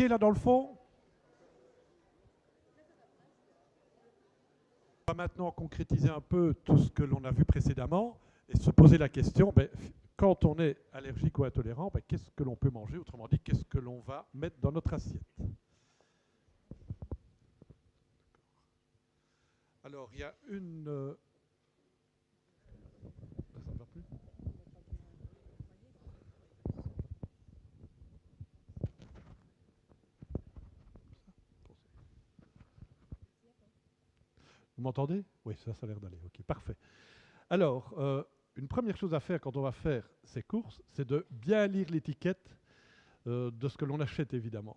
policiers là dans le fond? On va maintenant concrétiser un peu tout ce que l'on a vu précédemment et se poser la question, quand on est allergique ou intolérant, qu'est-ce que l'on peut manger? Autrement dit, qu'est-ce que l'on va mettre dans notre assiette? Alors, il y a une... ça ne va plus? Vous m'entendez? Oui, ça a l'air d'aller. Ok, parfait. Alors, une première chose à faire quand on va faire ces courses, c'est de bien lire l'étiquette de ce que l'on achète, évidemment.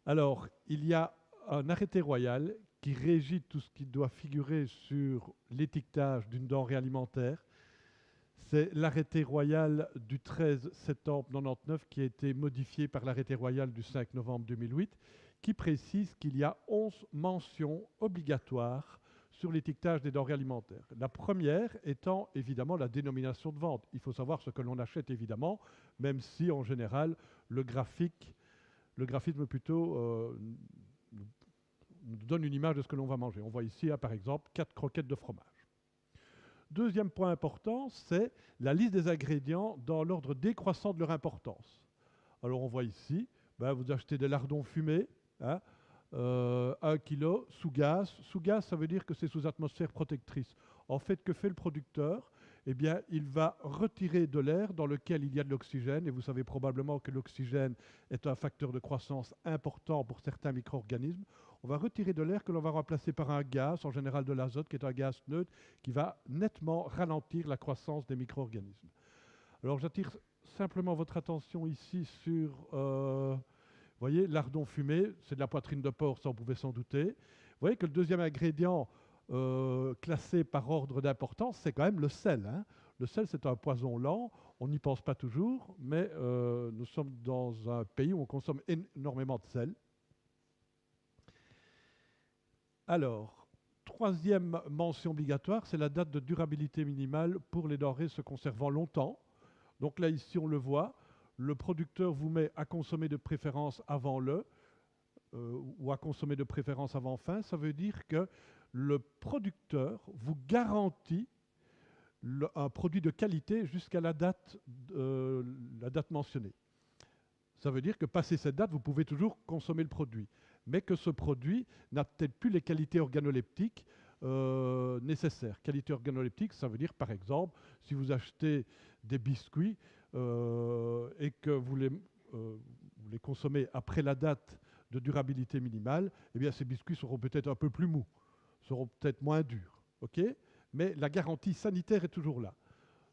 Alors, il y a un arrêté royal qui régit tout ce qui doit figurer sur l'étiquetage d'une denrée alimentaire. C'est l'arrêté royal du 13 septembre 1999 qui a été modifié par l'arrêté royal du 5 novembre 2008, qui précise qu'il y a 11 mentions obligatoires sur l'étiquetage des denrées alimentaires. La première étant évidemment la dénomination de vente. Il faut savoir ce que l'on achète évidemment, même si en général le graphisme plutôt nous donne une image de ce que l'on va manger. On voit ici, par exemple, 4 croquettes de fromage. Deuxième point important, c'est la liste des ingrédients dans l'ordre décroissant de leur importance. Alors on voit ici, vous achetez des lardons fumés, 1 kg sous gaz. Sous gaz, ça veut dire que c'est sous atmosphère protectrice. En fait, que fait le producteur? Eh bien, il va retirer de l'air dans lequel il y a de l'oxygène, et vous savez probablement que l'oxygène est un facteur de croissance important pour certains micro-organismes. On va retirer de l'air que l'on va remplacer par un gaz, en général de l'azote, qui est un gaz neutre, qui va nettement ralentir la croissance des micro-organismes. Alors j'attire simplement votre attention ici sur, vous voyez, lardon fumé, c'est de la poitrine de porc, ça on pouvait s'en douter. Vous voyez que le deuxième ingrédient classé par ordre d'importance, c'est quand même le sel. Hein. Le sel, c'est un poison lent, on n'y pense pas toujours, mais nous sommes dans un pays où on consomme énormément de sel. Alors, troisième mention obligatoire, c'est la date de durabilité minimale pour les denrées se conservant longtemps. Donc là, ici, on le voit, le producteur vous met à consommer de préférence avant ou à consommer de préférence avant fin. Ça veut dire que le producteur vous garantit un produit de qualité jusqu'à la date mentionnée. Ça veut dire que passé cette date, vous pouvez toujours consommer le produit, mais que ce produit n'a peut-être plus les qualités organoleptiques nécessaires. Qualité organoleptique, ça veut dire par exemple, si vous achetez des biscuits et que vous les consommez après la date de durabilité minimale, eh bien ces biscuits seront peut-être un peu plus mous, seront peut-être moins durs, ok? Mais la garantie sanitaire est toujours là.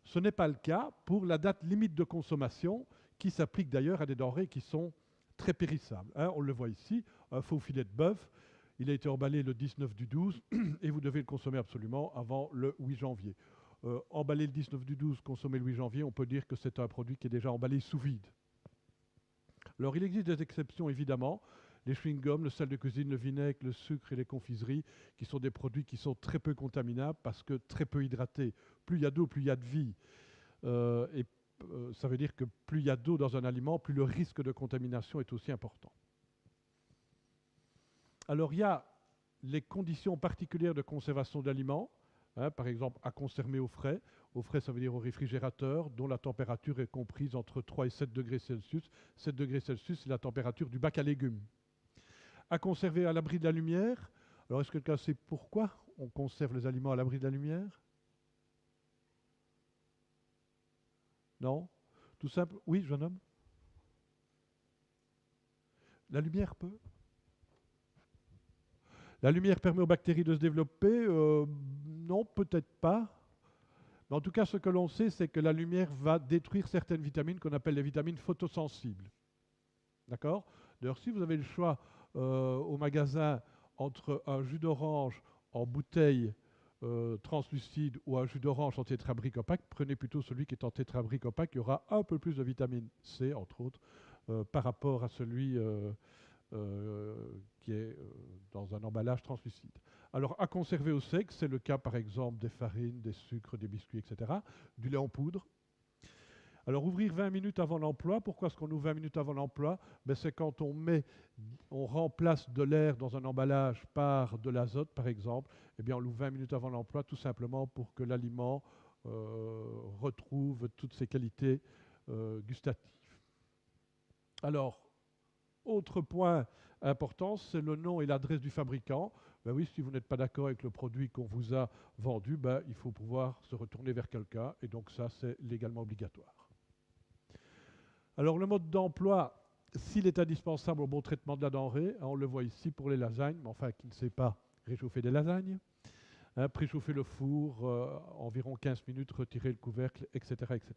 Ce n'est pas le cas pour la date limite de consommation, qui s'applique d'ailleurs à des denrées qui sont très périssables. Hein, on le voit ici, un faux filet de bœuf, il a été emballé le 19 du 12 et vous devez le consommer absolument avant le 8 janvier. Emballer le 19 du 12, consommer le 8 janvier, on peut dire que c'est un produit qui est déjà emballé sous vide. Alors il existe des exceptions évidemment, les chewing-gums, le sel de cuisine, le vinaigre, le sucre et les confiseries, qui sont des produits qui sont très peu contaminables parce que très peu hydratés. Plus il y a d'eau, plus il y a de vie. Ça veut dire que plus il y a d'eau dans un aliment, plus le risque de contamination est aussi important. Alors il y a les conditions particulières de conservation d'aliments, par exemple à conserver au frais. Au frais, ça veut dire au réfrigérateur, dont la température est comprise entre 3 et 7 degrés Celsius. 7 degrés Celsius, c'est la température du bac à légumes. À conserver à l'abri de la lumière. Alors est-ce que quelqu'un sait pourquoi on conserve les aliments à l'abri de la lumière? Non? Tout simple. Oui, jeune homme? La lumière peut? La lumière permet aux bactéries de se développer? Non, peut-être pas. Mais en tout cas, ce que l'on sait, c'est que la lumière va détruire certaines vitamines qu'on appelle les vitamines photosensibles. D'accord? D'ailleurs, si vous avez le choix au magasin entre un jus d'orange en bouteille translucide ou un jus d'orange en tétrabrique opaque, prenez plutôt celui qui est en tétrabrique opaque. Il y aura un peu plus de vitamine C, entre autres, par rapport à celui qui est dans un emballage translucide. Alors, à conserver au sec, c'est le cas par exemple des farines, des sucres, des biscuits, etc., du lait en poudre. Alors ouvrir 20 minutes avant l'emploi, pourquoi est-ce qu'on ouvre 20 minutes avant l'emploi? Ben, c'est quand on remplace de l'air dans un emballage par de l'azote par exemple, eh bien on l'ouvre 20 minutes avant l'emploi tout simplement pour que l'aliment retrouve toutes ses qualités gustatives. Alors, autre point important, c'est le nom et l'adresse du fabricant. Ben oui, si vous n'êtes pas d'accord avec le produit qu'on vous a vendu, ben, il faut pouvoir se retourner vers quelqu'un, et donc ça, c'est légalement obligatoire. Alors le mode d'emploi, s'il est indispensable au bon traitement de la denrée, on le voit ici pour les lasagnes, mais enfin qui ne sait pas réchauffer des lasagnes, préchauffer le four, environ 15 minutes, retirer le couvercle, etc., etc.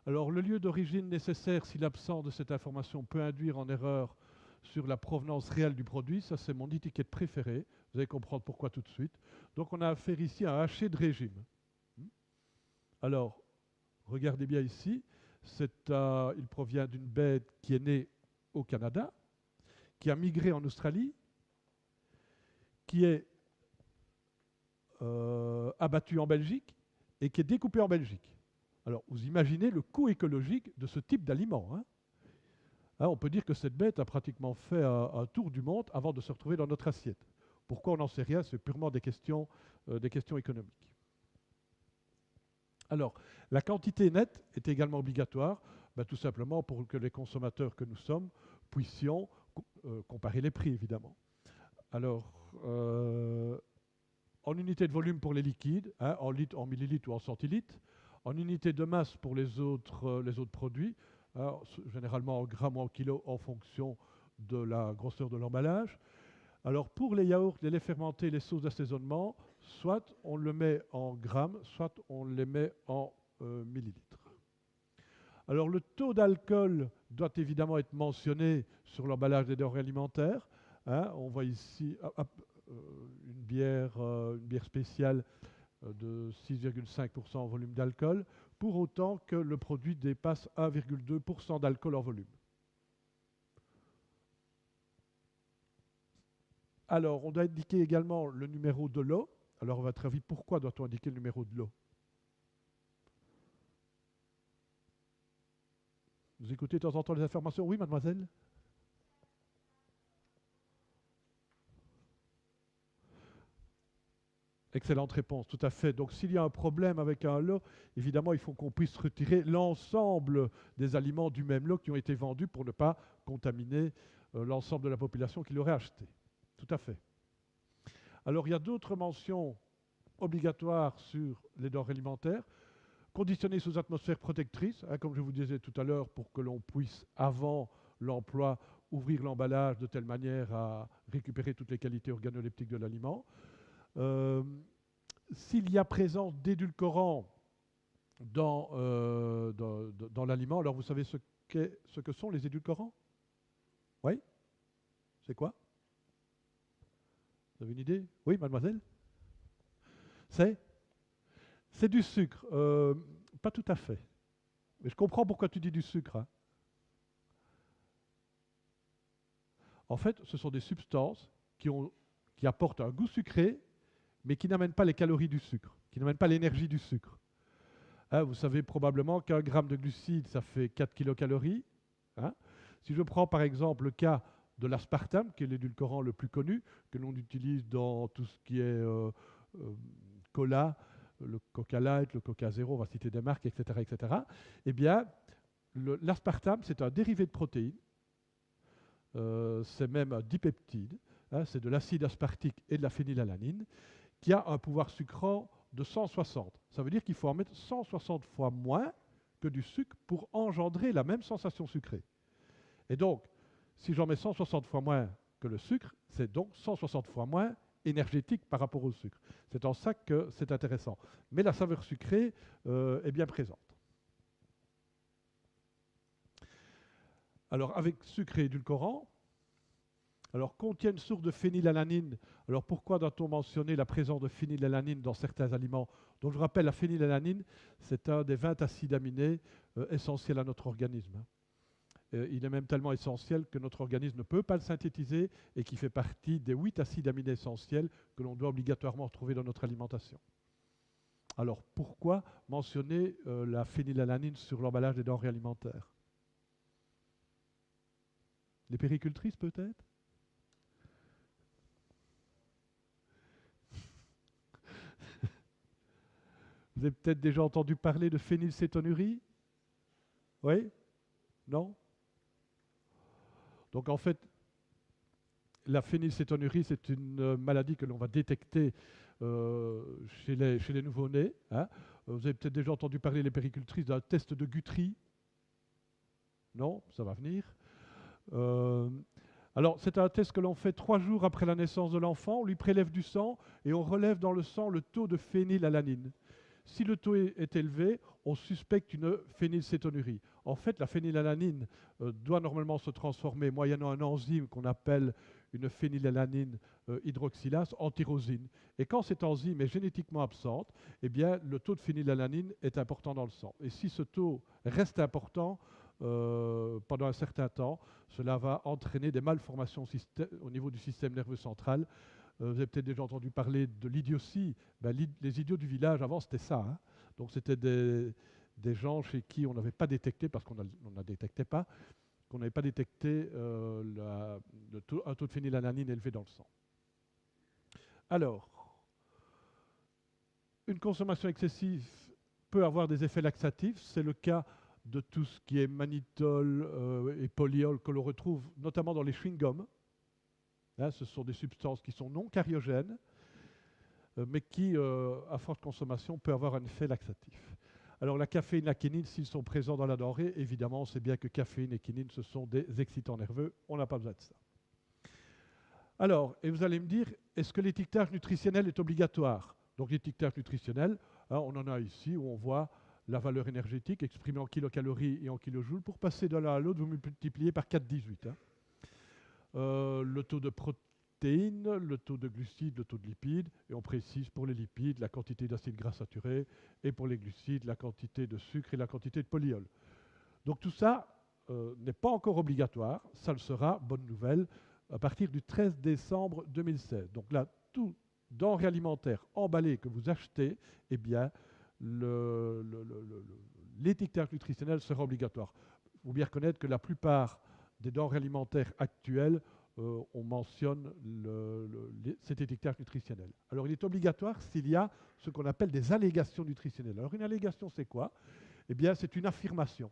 Alors le lieu d'origine nécessaire, si l'absence de cette information peut induire en erreur sur la provenance réelle du produit, ça c'est mon étiquette préférée, vous allez comprendre pourquoi tout de suite. Donc on a affaire ici à un haché de régime. Alors, regardez bien ici, il provient d'une bête qui est née au Canada, qui a migré en Australie, qui est abattue en Belgique et qui est découpée en Belgique. Alors, vous imaginez le coût écologique de ce type d'aliment. On peut dire que cette bête a pratiquement fait un tour du monde avant de se retrouver dans notre assiette. Pourquoi on n'en sait rien? C'est purement des questions économiques. Alors, la quantité nette est également obligatoire, tout simplement pour que les consommateurs que nous sommes puissions comparer les prix, évidemment. Alors, en unité de volume pour les liquides, en litres, en millilitres ou en centilitres, en unité de masse pour les autres produits, généralement en grammes ou en kilos en fonction de la grosseur de l'emballage. Alors pour les yaourts, les laits fermentés, les sauces d'assaisonnement, soit on le met en grammes, soit on les met en millilitres. Alors le taux d'alcool doit évidemment être mentionné sur l'emballage des denrées alimentaires. On voit ici une bière spéciale de 6,5% en volume d'alcool, pour autant que le produit dépasse 1,2% d'alcool en volume. Alors, on doit indiquer également le numéro de l'eau. Alors, à votre avis, pourquoi doit-on indiquer le numéro de l'eau? Vous écoutez de temps en temps les informations? Oui, mademoiselle? Excellente réponse, tout à fait. Donc s'il y a un problème avec un lot, évidemment, il faut qu'on puisse retirer l'ensemble des aliments du même lot qui ont été vendus pour ne pas contaminer l'ensemble de la population qui l'aurait acheté. Tout à fait. Alors il y a d'autres mentions obligatoires sur les denrées alimentaires. Conditionnées sous atmosphère protectrice, comme je vous disais tout à l'heure, pour que l'on puisse, avant l'emploi, ouvrir l'emballage de telle manière à récupérer toutes les qualités organoleptiques de l'aliment. S'il y a présence d'édulcorants dans l'aliment, alors vous savez ce que sont les édulcorants? Oui? C'est quoi? Vous avez une idée? Oui, mademoiselle? C'est du sucre. Pas tout à fait. Mais je comprends pourquoi tu dis du sucre. En fait, ce sont des substances qui apportent un goût sucré, mais qui n'amènent pas les calories du sucre, qui n'amènent pas l'énergie du sucre. Vous savez probablement qu'un gramme de glucides, ça fait 4 kilocalories. Si je prends par exemple le cas de l'aspartame, qui est l'édulcorant le plus connu, que l'on utilise dans tout ce qui est cola, le Coca Light, le Coca Zero, on va citer des marques, etc., etc. Eh bien, l'aspartame, c'est un dérivé de protéines. C'est même un dipeptide. C'est de l'acide aspartique et de la phénylalanine, qui a un pouvoir sucrant de 160. Ça veut dire qu'il faut en mettre 160 fois moins que du sucre pour engendrer la même sensation sucrée. Et donc, si j'en mets 160 fois moins que le sucre, c'est donc 160 fois moins énergétique par rapport au sucre. C'est en ça que c'est intéressant. Mais la saveur sucrée est bien présente. Alors, avec sucre et édulcorant, alors contient une source de phénylalanine. Alors, pourquoi doit-on mentionner la présence de phénylalanine dans certains aliments? Donc, je rappelle, la phénylalanine, c'est un des 20 acides aminés essentiels à notre organisme. Il est même tellement essentiel que notre organisme ne peut pas le synthétiser et qui fait partie des 8 acides aminés essentiels que l'on doit obligatoirement retrouver dans notre alimentation. Alors pourquoi mentionner la phénylalanine sur l'emballage des denrées alimentaires? Les péricultrices peut-être? Vous avez peut-être déjà entendu parler de phénylcétonurie? Oui? Non? Donc en fait, la phénylcétonurie, c'est une maladie que l'on va détecter chez les nouveau-nés. Hein. Vous avez peut-être déjà entendu parler, les péricultrices, d'un test de Guthrie. Non? Ça va venir. Euh, alors, c'est un test que l'on fait 3 jours après la naissance de l'enfant. On lui prélève du sang et on relève dans le sang le taux de phénylalanine. Si le taux est élevé, on suspecte une phénylcétonurie. En fait, la phénylalanine doit normalement se transformer moyennant un enzyme qu'on appelle une phénylalanine hydroxylase en tyrosine. Et quand cette enzyme est génétiquement absente, eh bien, le taux de phénylalanine est important dans le sang. Et si ce taux reste important pendant un certain temps, cela va entraîner des malformations au niveau du système nerveux central. Vous avez peut-être déjà entendu parler de l'idiotie. Ben, les idiots du village, avant, c'était ça. Hein. Donc, c'était des gens chez qui on n'avait pas détecté, parce qu'on ne détectait pas, qu'on n'avait pas détecté un taux de phénylalanine élevé dans le sang. Alors, une consommation excessive peut avoir des effets laxatifs. C'est le cas de tout ce qui est mannitol et polyol que l'on retrouve notamment dans les chewing-gums. Hein, ce sont des substances qui sont non cariogènes, mais qui, à forte consommation, peuvent avoir un effet laxatif. Alors la caféine et la quinine, s'ils sont présents dans la denrée, évidemment, on sait bien que caféine et quinine, ce sont des excitants nerveux. On n'a pas besoin de ça. Alors, et vous allez me dire, est-ce que l'étiquetage nutritionnel est obligatoire? Donc l'étiquetage nutritionnel, hein, on en a ici où on voit la valeur énergétique exprimée en kilocalories et en kilojoules. Pour passer de l'un à l'autre, vous multipliez par 4,18. Hein. Le taux de protéines, le taux de glucides, le taux de lipides, et on précise pour les lipides la quantité d'acides gras saturés, et pour les glucides la quantité de sucre et la quantité de polyol. Donc tout ça n'est pas encore obligatoire, ça le sera, bonne nouvelle, à partir du 13 décembre 2016. Donc là, tout denrée alimentaire emballé que vous achetez, eh bien, l'étiquetage nutritionnel sera obligatoire. Il faut bien reconnaître que la plupart des denrées alimentaires actuelles, on mentionne cet étiquetage nutritionnel. Alors, il est obligatoire s'il y a ce qu'on appelle des allégations nutritionnelles. Alors, une allégation, c'est quoi? Eh bien, c'est une affirmation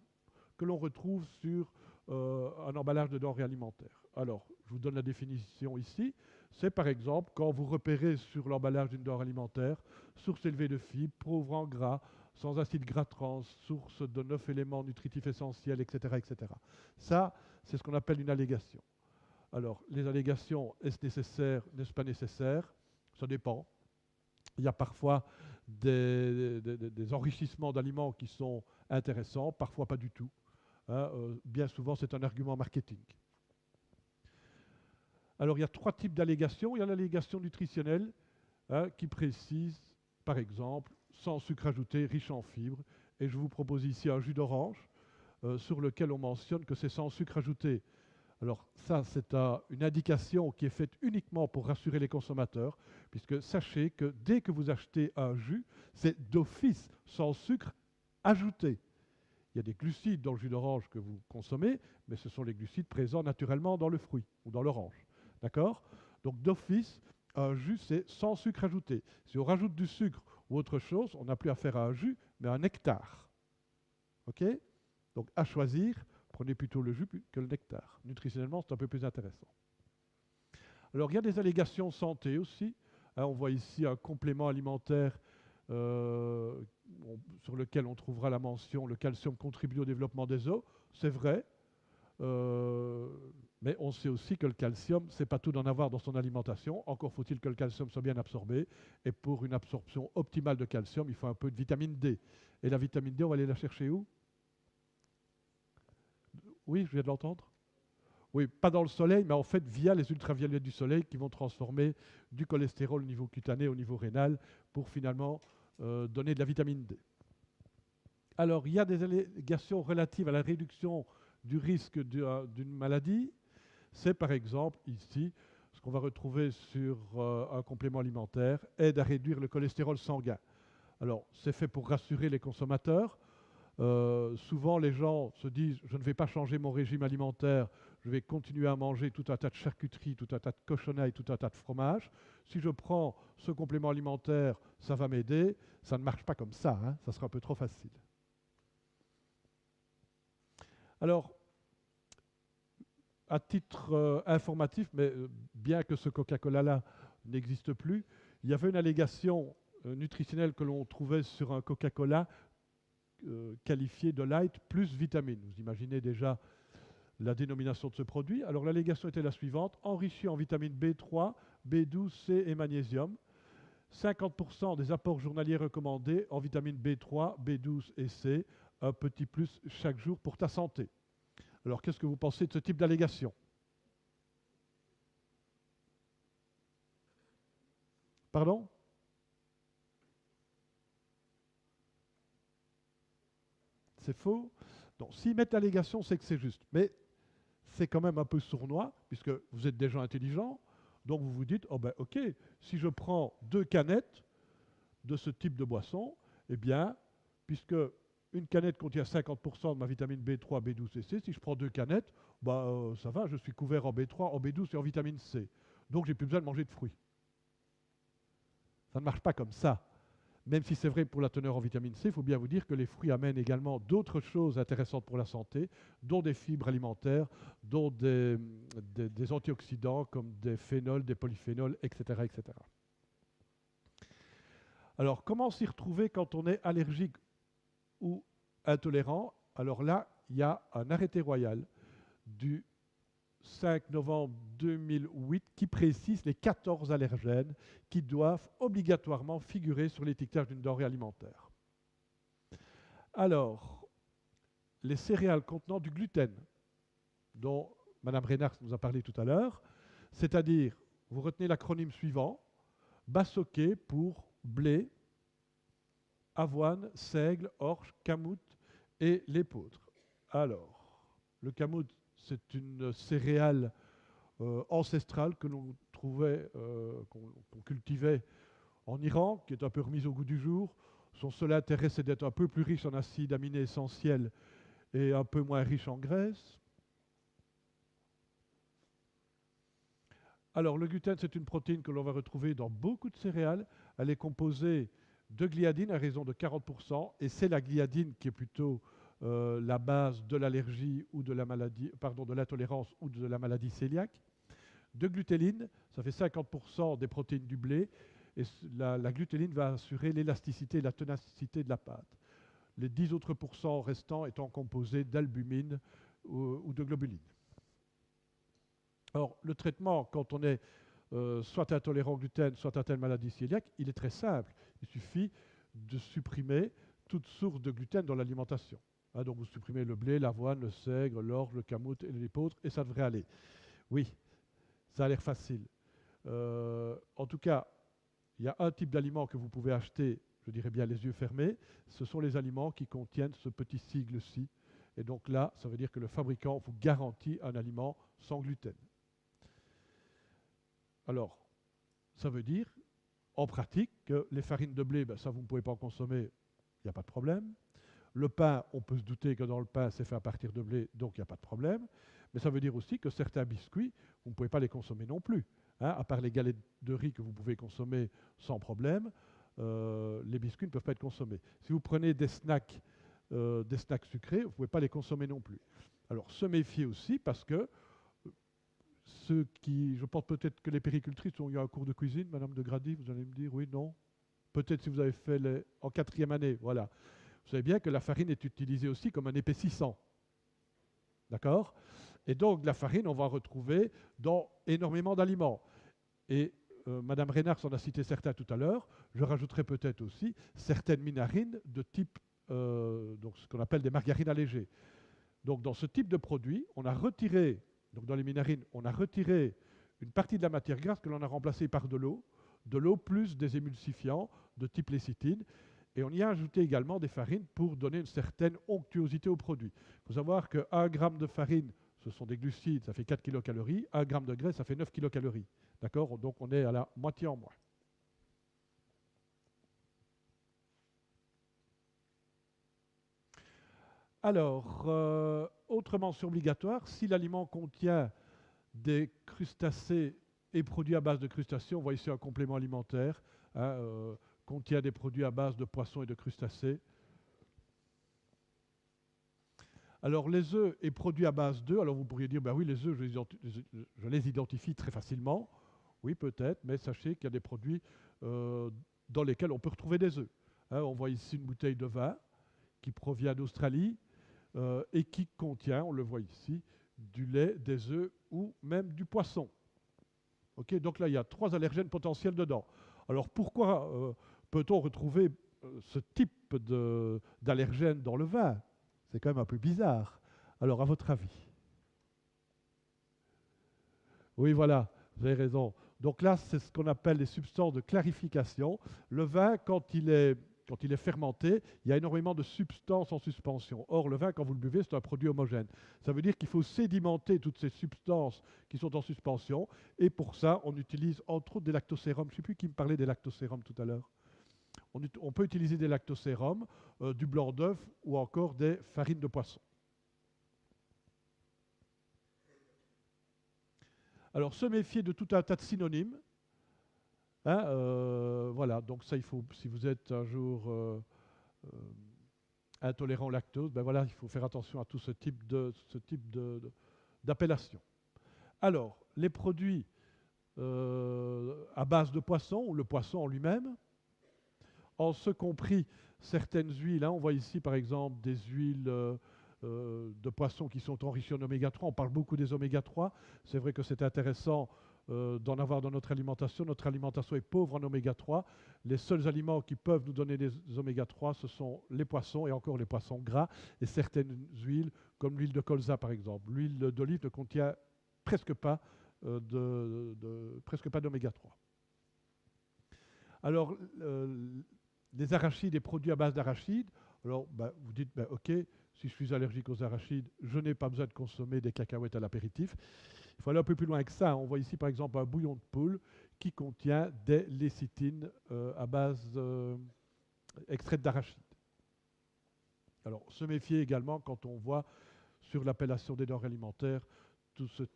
que l'on retrouve sur un emballage de denrées alimentaires. Alors, je vous donne la définition ici. C'est par exemple quand vous repérez sur l'emballage d'une denrée alimentaire source élevée de fibres, pauvre en gras, sans acides gras trans, source de 9 éléments nutritifs essentiels, etc. etc. Ça, c'est ce qu'on appelle une allégation. Alors, les allégations, est-ce nécessaire, n'est-ce pas nécessaire? Ça dépend. Il y a parfois des enrichissements d'aliments qui sont intéressants, parfois pas du tout. Hein, bien souvent, c'est un argument marketing. Alors, il y a 3 types d'allégations. Il y a l'allégation nutritionnelle hein, qui précise, par exemple, sans sucre ajouté, riche en fibres. Et je vous propose ici un jus d'orange sur lequel on mentionne que c'est sans sucre ajouté. Alors ça, c'est une indication qui est faite uniquement pour rassurer les consommateurs, puisque sachez que dès que vous achetez un jus, c'est d'office sans sucre ajouté. Il y a des glucides dans le jus d'orange que vous consommez, mais ce sont les glucides présents naturellement dans le fruit ou dans l'orange. D'accord? Donc d'office, un jus, c'est sans sucre ajouté. Si on rajoute du sucre ou autre chose, on n'a plus affaire à un jus, mais à un nectar. OK? Donc à choisir, prenez plutôt le jus que le nectar. Nutritionnellement, c'est un peu plus intéressant. Alors il y a des allégations santé aussi. Hein, on voit ici un complément alimentaire sur lequel on trouvera la mention « Le calcium contribue au développement des os ». C'est vrai, mais on sait aussi que le calcium, c'est pas tout d'en avoir dans son alimentation. Encore faut-il que le calcium soit bien absorbé. Et pour une absorption optimale de calcium, il faut un peu de vitamine D. Et la vitamine D, on va aller la chercher où? Oui, je viens de l'entendre. Oui, pas dans le soleil, mais en fait via les ultraviolets du soleil qui vont transformer du cholestérol au niveau cutané au niveau rénal pour finalement donner de la vitamine D. Alors, il y a des allégations relatives à la réduction du risque d'une maladie. C'est par exemple ici ce qu'on va retrouver sur un complément alimentaire, aide à réduire le cholestérol sanguin. Alors, c'est fait pour rassurer les consommateurs. Souvent, les gens se disent, je ne vais pas changer mon régime alimentaire, je vais continuer à manger tout un tas de charcuterie, tout un tas de cochonailles, tout un tas de fromage. Si je prends ce complément alimentaire, ça va m'aider. Ça ne marche pas comme ça, hein, ça sera un peu trop facile. Alors, à titre informatif, mais bien que ce Coca-Cola-là n'existe plus, il y avait une allégation nutritionnelle que l'on trouvait sur un Coca-Cola qualifié de light plus vitamine. Vous imaginez déjà la dénomination de ce produit. Alors l'allégation était la suivante: enrichi en vitamine B3, B12, C et magnésium. 50% des apports journaliers recommandés en vitamine B3, B12 et C, un petit plus chaque jour pour ta santé. Alors qu'est-ce que vous pensez de ce type d'allégation? Pardon? C'est faux? Donc s'ils mettent l'allégation, c'est que c'est juste. Mais c'est quand même un peu sournois, puisque vous êtes des gens intelligents, donc vous vous dites, oh ben ok, si je prends 2 canettes de ce type de boisson, eh bien, puisque une canette contient 50% de ma vitamine B3, B12 et C, si je prends 2 canettes, bah, ça va, je suis couvert en B3, en B12 et en vitamine C. Donc j'ai plus besoin de manger de fruits. Ça ne marche pas comme ça. Même si c'est vrai pour la teneur en vitamine C, il faut bien vous dire que les fruits amènent également d'autres choses intéressantes pour la santé, dont des fibres alimentaires, dont des antioxydants comme des phénols, des polyphénols, etc., etc. Alors, comment s'y retrouver quand on est allergique ou intolérant? Alors là, il y a un arrêté royal du 5 novembre 2008 qui précise les 14 allergènes qui doivent obligatoirement figurer sur l'étiquetage d'une denrée alimentaire. Alors, les céréales contenant du gluten, dont Mme Reynard nous a parlé tout à l'heure, c'est-à-dire, vous retenez l'acronyme suivant, Bassoquet pour blé, avoine, seigle, orge, camoute et l'épeautre. Alors, le camoute, c'est une céréale ancestrale que l'on trouvait, qu'on cultivait en Iran, qui est un peu remise au goût du jour. Son seul intérêt, c'est d'être un peu plus riche en acides aminés essentiels et un peu moins riche en graisse. Alors, le gluten, c'est une protéine que l'on va retrouver dans beaucoup de céréales. Elle est composée de gliadine à raison de 40%, et c'est la gliadine qui est plutôt la base de l'allergie ou de la maladie, pardon, de l'intolérance ou de la maladie cœliaque. De glutéline, ça fait 50% des protéines du blé, et la glutéline va assurer l'élasticité et la ténacité de la pâte. Les 10 autres pourcents restants étant composés d'albumine ou de globuline. Alors, le traitement, quand on est soit intolérant au gluten, soit atteint de maladie cœliaque, il est très simple. Il suffit de supprimer toute source de gluten dans l'alimentation. Hein, donc, vous supprimez le blé, l'avoine, le seigle, l'orge, le camoute et l'épeautre, et ça devrait aller. Oui, ça a l'air facile. En tout cas, il y a un type d'aliment que vous pouvez acheter, je dirais bien les yeux fermés, ce sont les aliments qui contiennent ce petit sigle-ci. Et donc là, ça veut dire que le fabricant vous garantit un aliment sans gluten. Alors, ça veut dire, en pratique, que les farines de blé, ben ça vous ne pouvez pas en consommer, il n'y a pas de problème. Le pain, on peut se douter que dans le pain, c'est fait à partir de blé, donc il n'y a pas de problème. Mais ça veut dire aussi que certains biscuits, vous ne pouvez pas les consommer non plus. Hein, à part les galettes de riz que vous pouvez consommer sans problème, les biscuits ne peuvent pas être consommés. Si vous prenez des snacks sucrés, vous ne pouvez pas les consommer non plus. Alors, se méfier aussi parce que ceux qui, je pense peut-être que les péricultrices ont eu un cours de cuisine, Madame de Grady, vous allez me dire oui, non. Peut-être si vous avez fait en 4e année, voilà. Vous savez bien que la farine est utilisée aussi comme un épaississant. D'accord? Et donc, la farine, on va retrouver dans énormément d'aliments. Et Madame Reynard en a cité certains tout à l'heure. Je rajouterai peut-être aussi certaines minarines de type, donc ce qu'on appelle des margarines allégées. Donc, dans ce type de produit, on a retiré, donc dans les minarines, on a retiré une partie de la matière grasse que l'on a remplacée par de l'eau plus des émulsifiants de type lécithine. Et on y a ajouté également des farines pour donner une certaine onctuosité au produit. Il faut savoir que 1 g de farine, ce sont des glucides, ça fait 4 kilocalories. 1 g de graisse, ça fait 9 kilocalories. D'accord? Donc on est à la moitié en moins. Alors, autre mention obligatoire, si l'aliment contient des crustacés et produits à base de crustacés, on voit ici un complément alimentaire, hein, contient des produits à base de poissons et de crustacés. Alors les œufs et produits à base d'œufs, alors vous pourriez dire, ben oui, les œufs, je les identifie très facilement. Oui, peut-être, mais sachez qu'il y a des produits dans lesquels on peut retrouver des œufs. Hein, on voit ici une bouteille de vin qui provient d'Australie et qui contient, on le voit ici, du lait, des œufs ou même du poisson. Okay, donc là, il y a 3 allergènes potentiels dedans. Alors pourquoi peut-on retrouver ce type d'allergène dans le vin? C'est quand même un peu bizarre. Alors, à votre avis? Oui, voilà, vous avez raison. Donc là, c'est ce qu'on appelle les substances de clarification. Le vin, quand il est fermenté, il y a énormément de substances en suspension. Or, le vin, quand vous le buvez, c'est un produit homogène. Ça veut dire qu'il faut sédimenter toutes ces substances qui sont en suspension. Et pour ça, on utilise entre autres des lactosérums. Je ne sais plus qui me parlait des lactosérums tout à l'heure. On peut utiliser des lactosérums, du blanc d'œuf ou encore des farines de poisson. Alors, se méfier de tout un tas de synonymes. Hein, voilà, donc ça, il faut, si vous êtes un jour intolérant au lactose, ben voilà, il faut faire attention à tout ce type d'appellation. Alors, les produits à base de poisson, ou le poisson en lui-même, en ce compris certaines huiles, hein, on voit ici par exemple des huiles de poisson qui sont enrichies en oméga 3, on parle beaucoup des oméga 3, c'est vrai que c'est intéressant d'en avoir dans notre alimentation est pauvre en oméga 3, les seuls aliments qui peuvent nous donner des oméga 3 ce sont les poissons et encore les poissons gras et certaines huiles comme l'huile de colza par exemple. L'huile d'olive ne contient presque pas d'oméga 3. Alors, des arachides et produits à base d'arachides. Alors, vous dites, ok, si je suis allergique aux arachides, je n'ai pas besoin de consommer des cacahuètes à l'apéritif. Il faut aller un peu plus loin que ça. On voit ici, par exemple, un bouillon de poule qui contient des lécithines à base extraites d'arachides. Alors, se méfier également quand on voit sur l'appellation des denrées alimentaires toutes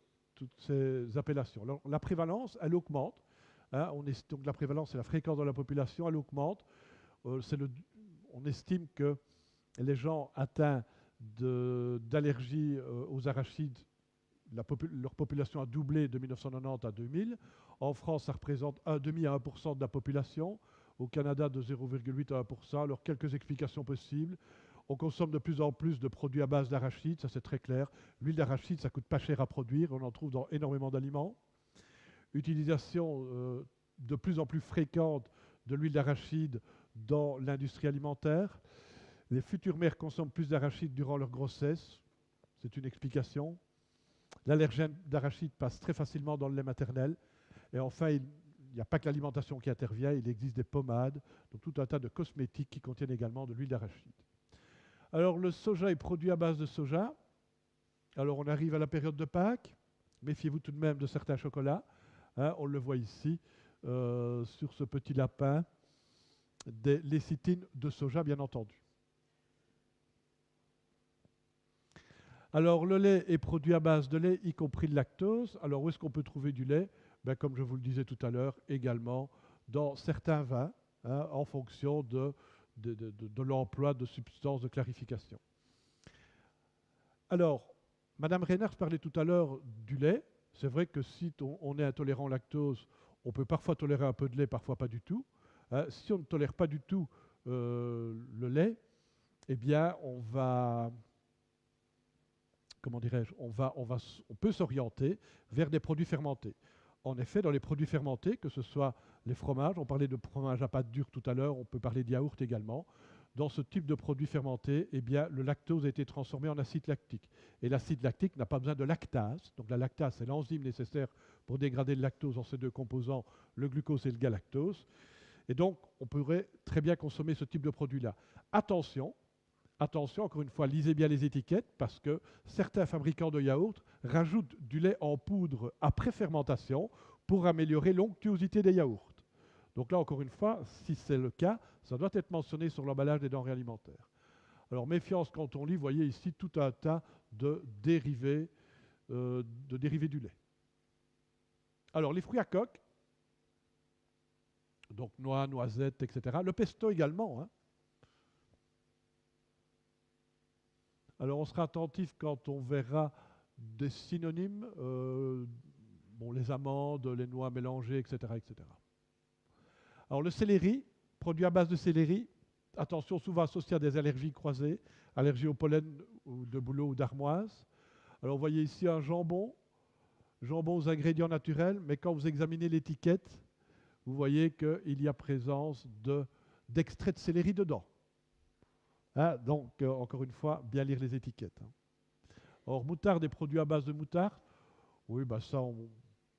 ces appellations. Alors, la prévalence, elle augmente. Hein, donc la prévalence, c'est la fréquence dans la population, elle augmente. On estime que les gens atteints d'allergies aux arachides, leur population a doublé de 1990 à 2000. En France, ça représente 1,5 à 1% de la population. Au Canada, de 0,8 à 1%. Alors, quelques explications possibles. On consomme de plus en plus de produits à base d'arachide, ça c'est très clair. L'huile d'arachide, ça coûte pas cher à produire, on en trouve dans énormément d'aliments. Utilisation de plus en plus fréquente de l'huile d'arachide dans l'industrie alimentaire. Les futures mères consomment plus d'arachide durant leur grossesse, c'est une explication. L'allergène d'arachide passe très facilement dans le lait maternel. Et enfin, il n'y a pas que l'alimentation qui intervient, il existe des pommades, donc tout un tas de cosmétiques qui contiennent également de l'huile d'arachide. Alors le soja est produit à base de soja. Alors on arrive à la période de Pâques. Méfiez-vous tout de même de certains chocolats. Hein, on le voit ici sur ce petit lapin, des lécithines de soja bien entendu. Alors le lait est produit à base de lait, y compris de lactose. Alors où est-ce qu'on peut trouver du lait? Comme je vous le disais tout à l'heure, également dans certains vins, hein, en fonction de l'emploi de substances de clarification. Alors, Madame Reinhardt parlait tout à l'heure du lait. C'est vrai que si on est intolérant au lactose, on peut parfois tolérer un peu de lait, parfois pas du tout. Si on ne tolère pas du tout le lait, eh bien, on peut s'orienter vers des produits fermentés. En effet, dans les produits fermentés, que ce soit les fromages, on parlait de fromage à pâte dure tout à l'heure, on peut parler de yaourt également. Dans ce type de produits fermentés, eh bien, le lactose a été transformé en acide lactique. Et l'acide lactique n'a pas besoin de lactase. Donc la lactase, c'est l'enzyme nécessaire pour dégrader le lactose en ces deux composants, le glucose et le galactose. Et donc, on pourrait très bien consommer ce type de produit-là. Attention, encore une fois, lisez bien les étiquettes parce que certains fabricants de yaourts rajoutent du lait en poudre après fermentation pour améliorer l'onctuosité des yaourts. Donc là, encore une fois, si c'est le cas, ça doit être mentionné sur l'emballage des denrées alimentaires. Alors méfiance quand on lit, vous voyez ici tout un tas de dérivés du lait. Alors les fruits à coque, donc noix, noisettes, etc. Le pesto également, hein. Alors on sera attentif quand on verra des synonymes, bon, les amandes, les noix mélangées, etc., etc. Alors le céleri, produit à base de céleri, attention, souvent associé à des allergies croisées, allergies au pollen ou de bouleau ou d'armoise. Alors vous voyez ici un jambon aux ingrédients naturels, mais quand vous examinez l'étiquette, vous voyez qu'il y a présence d'extrait de céleri dedans. Hein, donc, encore une fois, bien lire les étiquettes. Hein. Or, moutarde et produits à base de moutarde, oui, bah ça, on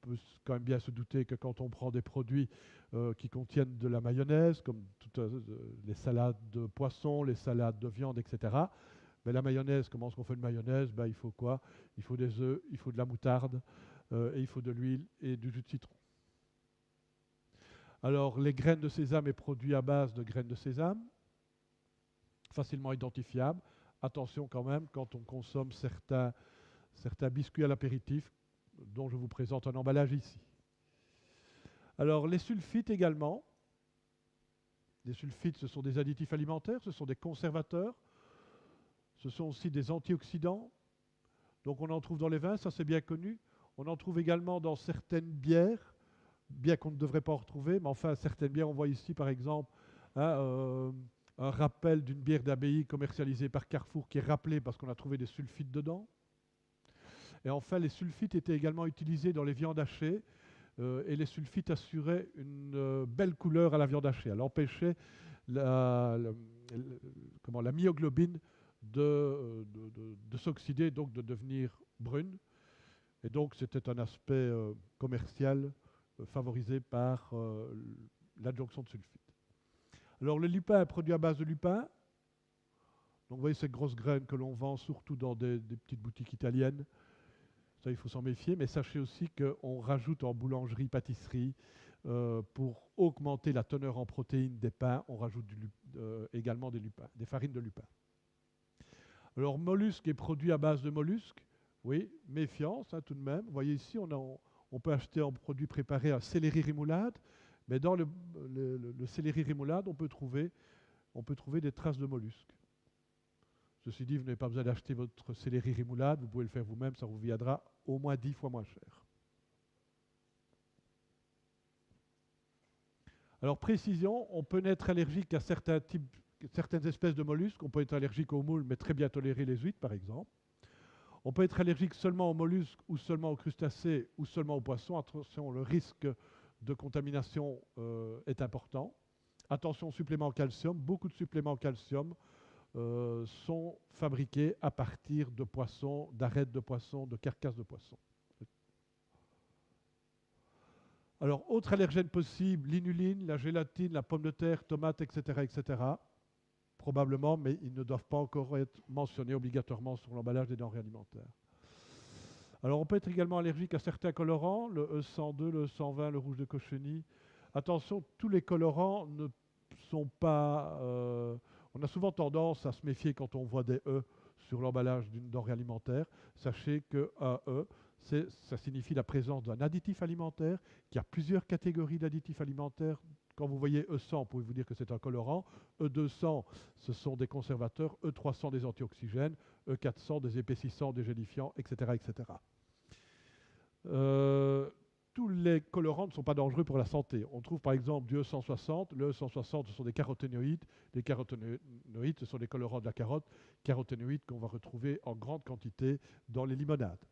peut quand même bien se douter que quand on prend des produits qui contiennent de la mayonnaise, comme toutes les salades de poisson, les salades de viande, etc., mais la mayonnaise, comment est-ce qu'on fait une mayonnaise? Ben, il faut quoi? Il faut des œufs, il faut de la moutarde, et il faut de l'huile et du jus de citron. Alors, les graines de sésame et produits à base de graines de sésame, facilement identifiables. Attention quand même, quand on consomme certains biscuits à l'apéritif, dont je vous présente un emballage ici. Alors, les sulfites également. Les sulfites, ce sont des additifs alimentaires, ce sont des conservateurs, ce sont aussi des antioxydants. Donc, on en trouve dans les vins, ça c'est bien connu. On en trouve également dans certaines bières, bien qu'on ne devrait pas en retrouver, mais enfin, certaines bières, on voit ici par exemple hein, un rappel d'une bière d'abbaye commercialisée par Carrefour qui est rappelée parce qu'on a trouvé des sulfites dedans. Et enfin, les sulfites étaient également utilisés dans les viandes hachées et les sulfites assuraient une belle couleur à la viande hachée. Elle empêchait la myoglobine de s'oxyder, donc de devenir brune. Et donc, c'était un aspect commercial favorisé par l'adjonction de sulfite. Alors, le lupin est produit à base de lupin. Donc, vous voyez ces grosses graines que l'on vend surtout dans des petites boutiques italiennes. Ça, il faut s'en méfier. Mais sachez aussi qu'on rajoute en boulangerie, pâtisserie, pour augmenter la teneur en protéines des pains, on rajoute également des farines de lupin. Alors, mollusque est produit à base de mollusques. Oui, méfiance hein, tout de même. Vous voyez ici, on peut acheter en produit préparé un céleri rémoulade, mais dans le céleri rémoulade, on peut trouver des traces de mollusques. Ceci dit, vous n'avez pas besoin d'acheter votre céleri rémoulade, vous pouvez le faire vous-même, ça vous viendra au moins 10 fois moins cher. Alors, précision, on peut être allergique à certaines espèces de mollusques, on peut être allergique aux moules, mais très bien tolérer les huîtres, par exemple. On peut être allergique seulement aux mollusques ou seulement aux crustacés ou seulement aux poissons. Attention, le risque de contamination est important. Attention, suppléments en calcium. Beaucoup de suppléments en calcium sont fabriqués à partir de poissons, d'arêtes de poissons, de carcasses de poissons. Alors, autres allergènes possibles, l'inuline, la gélatine, la pomme de terre, tomate, etc., etc. Probablement, mais ils ne doivent pas encore être mentionnés obligatoirement sur l'emballage des denrées alimentaires. Alors, on peut être également allergique à certains colorants, le E102, le E120, le rouge de cochenille. Attention, tous les colorants ne sont pas... on a souvent tendance à se méfier quand on voit des E sur l'emballage d'une denrée alimentaire. Sachez qu'un E, ça signifie la présence d'un additif alimentaire, qu'il y a plusieurs catégories d'additifs alimentaires. Quand vous voyez E100, vous pouvez vous dire que c'est un colorant. E200, ce sont des conservateurs. E300, des antioxygènes. E400, des épaississants, des gélifiants, etc. etc. Tous les colorants ne sont pas dangereux pour la santé. On trouve par exemple du E160. Le E160, ce sont des caroténoïdes. Les caroténoïdes, ce sont des colorants de la carotte. Caroténoïdes qu'on va retrouver en grande quantité dans les limonades.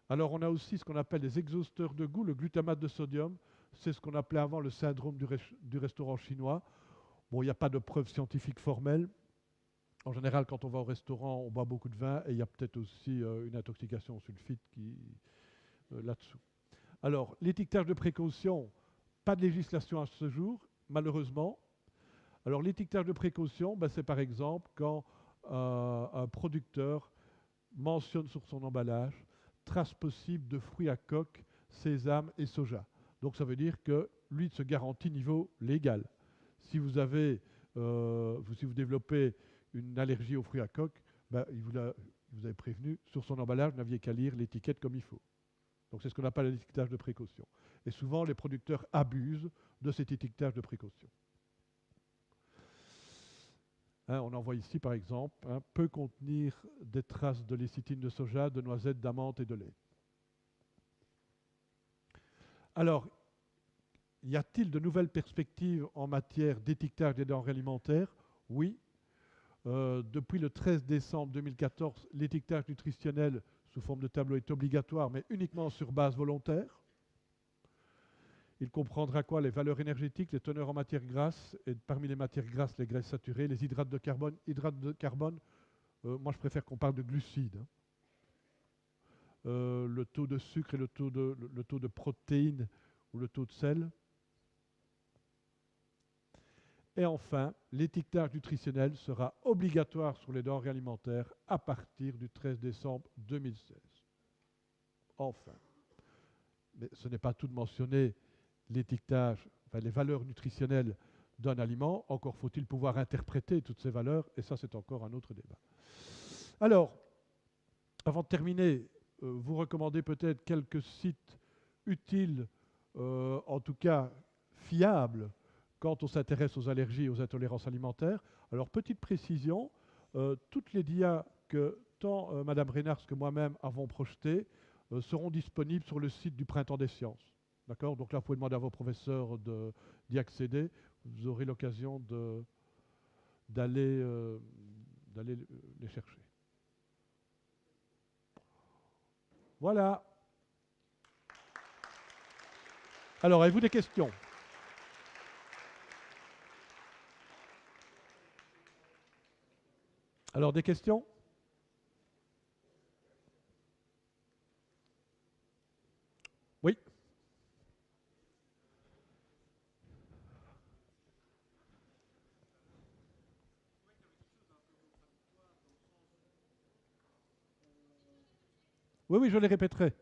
Alors on a aussi ce qu'on appelle des exhausteurs de goût, le glutamate de sodium. C'est ce qu'on appelait avant le syndrome du restaurant chinois. Bon, il n'y a pas de preuves scientifiques formelles. En général, quand on va au restaurant, on boit beaucoup de vin et il y a peut-être aussi une intoxication au sulfite là-dessous. Alors, l'étiquetage de précaution, pas de législation à ce jour, malheureusement. Alors, l'étiquetage de précaution, ben, c'est par exemple quand un producteur mentionne sur son emballage trace possible de fruits à coque, sésame et soja. Donc ça veut dire que lui se garantit niveau légal. Si vous développez une allergie aux fruits à coque, ben, il vous avait prévenu, sur son emballage, vous n'aviez qu'à lire l'étiquette comme il faut. Donc c'est ce qu'on appelle l'étiquetage de précaution. Et souvent, les producteurs abusent de cet étiquetage de précaution. Hein, on en voit ici, par exemple, hein, peut contenir des traces de lécithine de soja, de noisettes, d'amandes et de lait. Alors, y a-t-il de nouvelles perspectives en matière d'étiquetage des denrées alimentaires? Oui. Depuis le 13 décembre 2014, l'étiquetage nutritionnel sous forme de tableau est obligatoire, mais uniquement sur base volontaire. Il comprendra quoi? Les valeurs énergétiques, les teneurs en matières grasses, et parmi les matières grasses, les graisses saturées, les hydrates de carbone. Hydrates de carbone, moi je préfère qu'on parle de glucides. Hein. Le taux de sucre et le taux de protéines ou le taux de sel. Et enfin, l'étiquetage nutritionnel sera obligatoire sur les denrées alimentaires à partir du 13 décembre 2016. Enfin. Mais ce n'est pas tout de mentionner l'étiquetage, enfin les valeurs nutritionnelles d'un aliment, encore faut-il pouvoir interpréter toutes ces valeurs, et ça c'est encore un autre débat. Alors, avant de terminer, vous recommandez peut-être quelques sites utiles, en tout cas fiables, quand on s'intéresse aux allergies et aux intolérances alimentaires. Alors, petite précision, toutes les dias que tant Madame Reynard que moi-même avons projetées seront disponibles sur le site du Printemps des Sciences. D'accord? Donc là, vous pouvez demander à vos professeurs d'y accéder. Vous aurez l'occasion d'aller les chercher. Voilà. Alors, avez-vous des questions? Alors, des questions? Oui. Oui, oui, je les répéterai.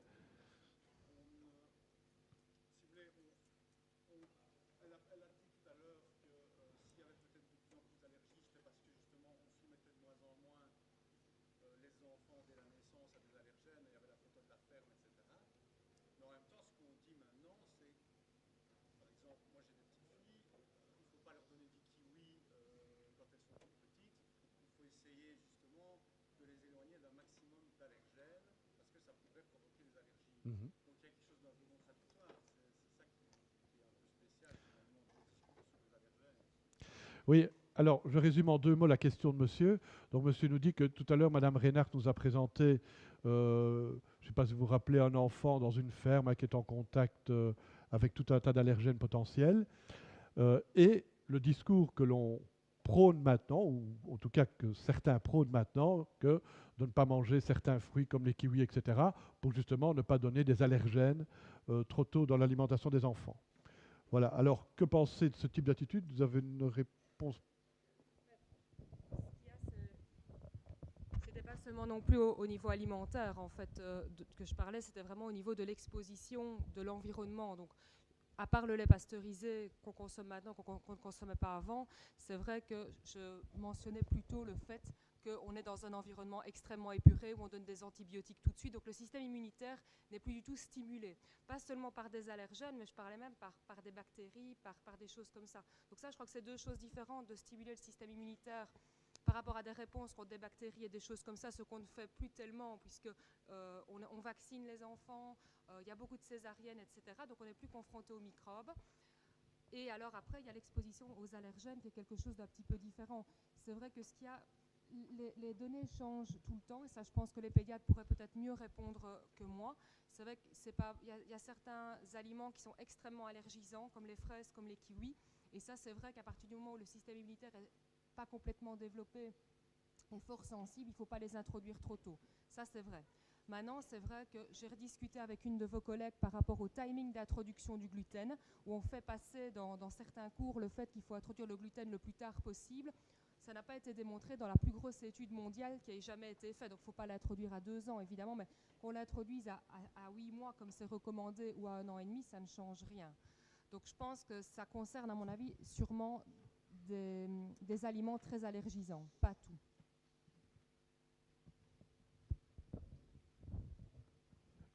Mhm. Oui, alors je résume en deux mots la question de monsieur. Donc monsieur nous dit que tout à l'heure, Madame Reynard nous a présenté, je ne sais pas si vous vous rappelez, un enfant dans une ferme qui est en contact avec tout un tas d'allergènes potentiels. Et le discours que l'on prône maintenant, ou en tout cas que certains prônent maintenant, que de ne pas manger certains fruits comme les kiwis, etc., pour justement ne pas donner des allergènes trop tôt dans l'alimentation des enfants. Voilà. Alors, que penser de ce type d'attitude? Vous avez une réponse? C'était pas seulement non plus au niveau alimentaire, en fait, que je parlais, c'était vraiment au niveau de l'exposition de l'environnement. Donc, à part le lait pasteurisé qu'on consomme maintenant, qu'on ne consommait pas avant, c'est vrai que je mentionnais plutôt le fait qu'on est dans un environnement extrêmement épuré où on donne des antibiotiques tout de suite. Donc le système immunitaire n'est plus du tout stimulé. Pas seulement par des allergènes, mais je parlais même par des bactéries, par des choses comme ça. Donc ça, je crois que c'est deux choses différentes de stimuler le système immunitaire par rapport à des réponses contre des bactéries et des choses comme ça, ce qu'on ne fait plus tellement, puisque on vaccine les enfants, il y a beaucoup de césariennes, etc. Donc on n'est plus confronté aux microbes. Et alors après, il y a l'exposition aux allergènes qui est quelque chose d'un petit peu différent. C'est vrai que ce qu'il y a, les données changent tout le temps, et ça je pense que les pédiatres pourraient peut-être mieux répondre que moi. C'est vrai qu'il y a certains aliments qui sont extrêmement allergisants, comme les fraises, comme les kiwis. Et ça, c'est vrai qu'à partir du moment où le système immunitaire n'est pas complètement développé et fort sensible, il ne faut pas les introduire trop tôt. Ça, c'est vrai. Maintenant, c'est vrai que j'ai rediscuté avec une de vos collègues par rapport au timing d'introduction du gluten, où on fait passer dans certains cours le fait qu'il faut introduire le gluten le plus tard possible. Ça n'a pas été démontré dans la plus grosse étude mondiale qui ait jamais été faite. Donc, il ne faut pas l'introduire à 2 ans, évidemment, mais qu'on l'introduise à 8 mois, comme c'est recommandé, ou à 1 an et demi, ça ne change rien. Donc, je pense que ça concerne, à mon avis, sûrement des aliments très allergisants, pas tout.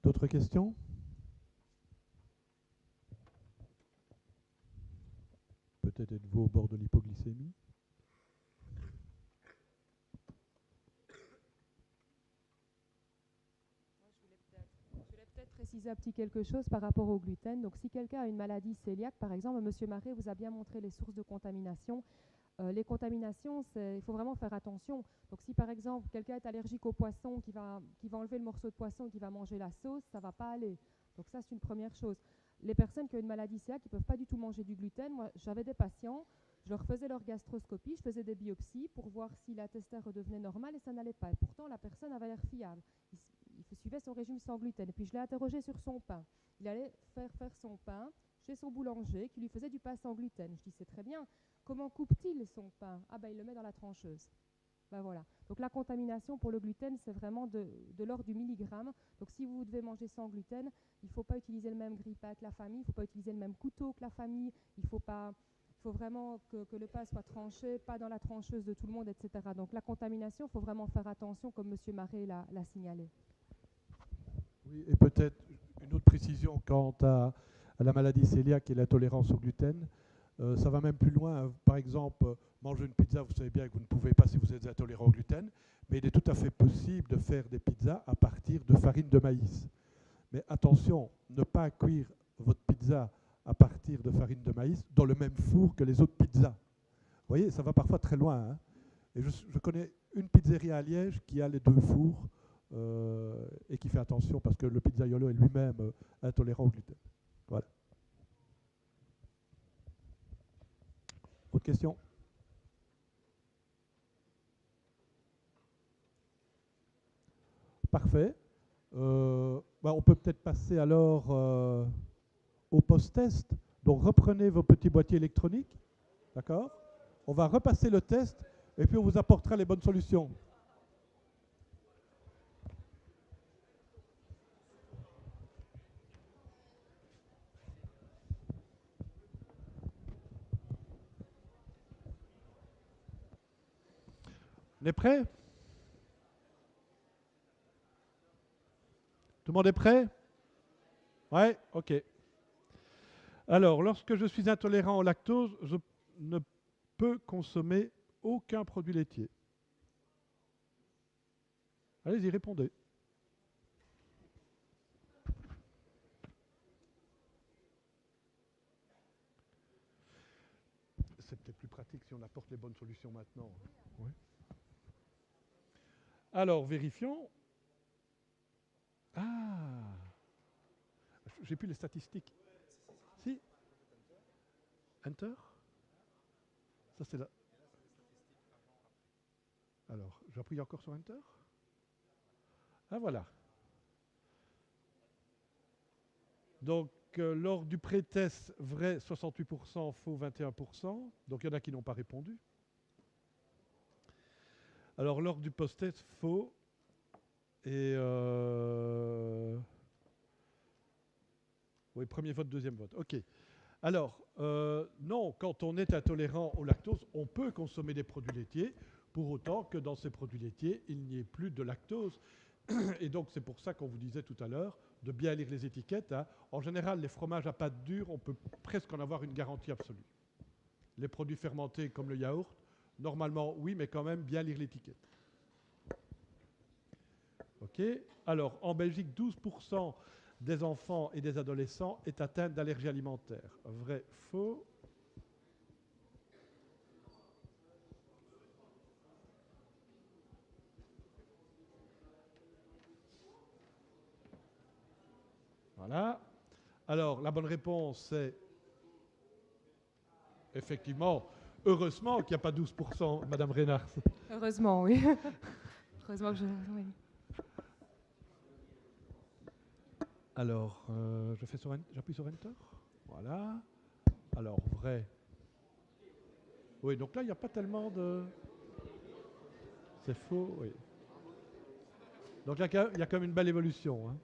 D'autres questions? Peut-être êtes-vous au bord de l'hypoglycémie? Je voulais peut-être préciser un petit quelque chose par rapport au gluten. Donc, si quelqu'un a une maladie cœliaque, par exemple, Monsieur Marais vous a bien montré les sources de contamination. Les contaminations, il faut vraiment faire attention. Donc, si par exemple quelqu'un est allergique au poisson, qui va enlever le morceau de poisson et qui va manger la sauce, ça ne va pas aller. Donc, ça, c'est une première chose. Les personnes qui ont une maladie cœliaque, qui ne peuvent pas du tout manger du gluten, moi, j'avais des patients, je leur faisais leur gastroscopie, je faisais des biopsies pour voir si la testeur redevenait normale et ça n'allait pas. Et pourtant, la personne avait l'air fiable. Il suivait son régime sans gluten. Et puis, je l'ai interrogé sur son pain. Il allait faire son pain chez son boulanger qui lui faisait du pain sans gluten. Je dis, c'est très bien. Comment coupe-t-il son pain? Ah ben, il le met dans la trancheuse. Ben voilà. Donc la contamination pour le gluten, c'est vraiment de l'ordre du milligramme. Donc si vous devez manger sans gluten, il ne faut pas utiliser le même grille-pain que la famille, il ne faut pas utiliser le même couteau que la famille, il faut vraiment que le pain soit tranché, pas dans la trancheuse de tout le monde, etc. Donc la contamination, il faut vraiment faire attention, comme M. Marais l'a signalé. Oui, et peut-être une autre précision quant à la maladie cœliaque et la tolérance au gluten. Ça va même plus loin. Par exemple, manger une pizza, vous savez bien que vous ne pouvez pas si vous êtes intolérant au gluten, mais il est tout à fait possible de faire des pizzas à partir de farine de maïs. Mais attention, ne pas cuire votre pizza à partir de farine de maïs dans le même four que les autres pizzas. Vous voyez, ça va parfois très loin. Hein. Et je connais une pizzeria à Liège qui a les deux fours et qui fait attention parce que le pizzaiolo est lui-même intolérant au gluten. Voilà. Autre question? Parfait. On peut peut-être passer alors au post-test. Donc reprenez vos petits boîtiers électroniques. D'accord? On va repasser le test et puis on vous apportera les bonnes solutions. On est prêt? Tout le monde est prêt? Ouais, ok. Alors, lorsque je suis intolérant au lactose, je ne peux consommer aucun produit laitier. Allez-y, répondez. C'est peut-être plus pratique si on apporte les bonnes solutions maintenant. Oui. Alors, vérifions. Ah, j'ai plus les statistiques. Si. Enter. Ça, c'est là. Alors, j'appuie encore sur Enter. Ah, voilà. Donc, lors du pré-test, vrai 68%, faux 21%. Donc, il y en a qui n'ont pas répondu. Alors, lors du post-test, faux. Et oui, premier vote, deuxième vote. OK. Alors, non, quand on est intolérant au lactose, on peut consommer des produits laitiers, pour autant que dans ces produits laitiers, il n'y ait plus de lactose. Et donc, c'est pour ça qu'on vous disait tout à l'heure de bien lire les étiquettes. Hein. En général, les fromages à pâte dure, on peut presque en avoir une garantie absolue. Les produits fermentés comme le yaourt, normalement, oui, mais quand même, bien lire l'étiquette. OK. Alors, en Belgique, 12% des enfants et des adolescents est atteint d'allergies alimentaires. Vrai, faux? Voilà. Alors, la bonne réponse, c'est effectivement, heureusement qu'il n'y a pas 12%, Madame Reynard. Heureusement, oui. Heureusement que oui. Alors, j'appuie sur Enter. Voilà. Alors, vrai. Oui, donc là, il n'y a pas tellement de... C'est faux, oui. Donc là, il y a quand même une belle évolution. Hein.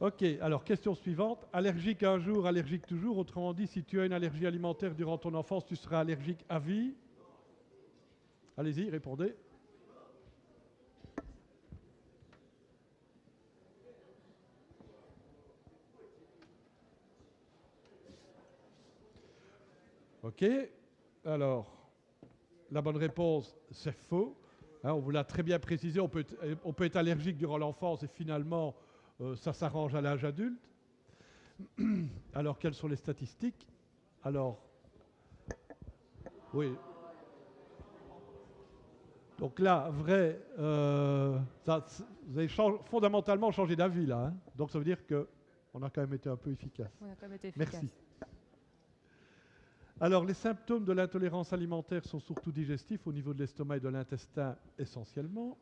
Ok, alors question suivante. Allergique un jour, allergique toujours. Autrement dit, si tu as une allergie alimentaire durant ton enfance, tu seras allergique à vie. Allez-y, répondez. Ok, alors, la bonne réponse, c'est faux. Hein, on vous l'a très bien précisé, on peut être allergique durant l'enfance et finalement, ça s'arrange à l'âge adulte. Alors, quelles sont les statistiques? Alors, oui. Donc là, vrai, vous avez fondamentalement changé d'avis là. Hein. Donc ça veut dire qu'on a quand même été un peu efficace. On a quand même été efficace. Merci. Alors, les symptômes de l'intolérance alimentaire sont surtout digestifs au niveau de l'estomac et de l'intestin essentiellement.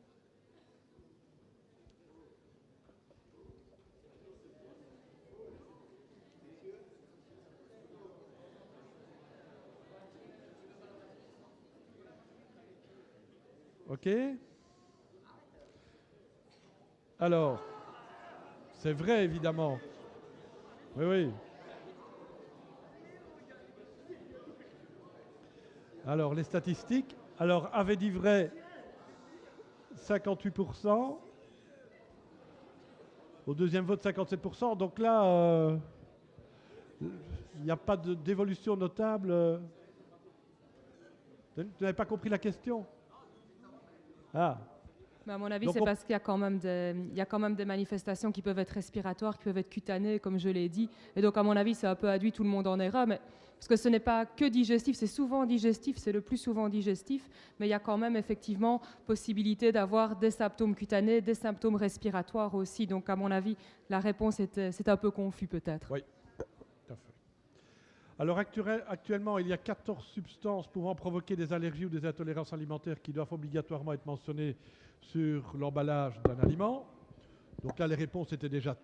OK? Alors, c'est vrai évidemment. Oui, oui. Alors, les statistiques. Alors, avait dit vrai 58%. Au deuxième vote, 57%. Donc là, il n'y a pas d'évolution notable. Tu n'avez pas compris la question? Ah. Mais à mon avis, c'est parce qu'il y a quand même des manifestations qui peuvent être respiratoires, qui peuvent être cutanées, comme je l'ai dit. Et donc, à mon avis, ça a un peu induit tout le monde en erreur. Mais, parce que ce n'est pas que digestif, c'est souvent digestif, c'est le plus souvent digestif. Mais il y a quand même effectivement possibilité d'avoir des symptômes cutanés, des symptômes respiratoires aussi. Donc, à mon avis, la réponse c'est un peu confus peut-être. Oui, tout à fait. Alors actuellement, il y a 14 substances pouvant provoquer des allergies ou des intolérances alimentaires qui doivent obligatoirement être mentionnées sur l'emballage d'un aliment. Donc là, les réponses étaient déjà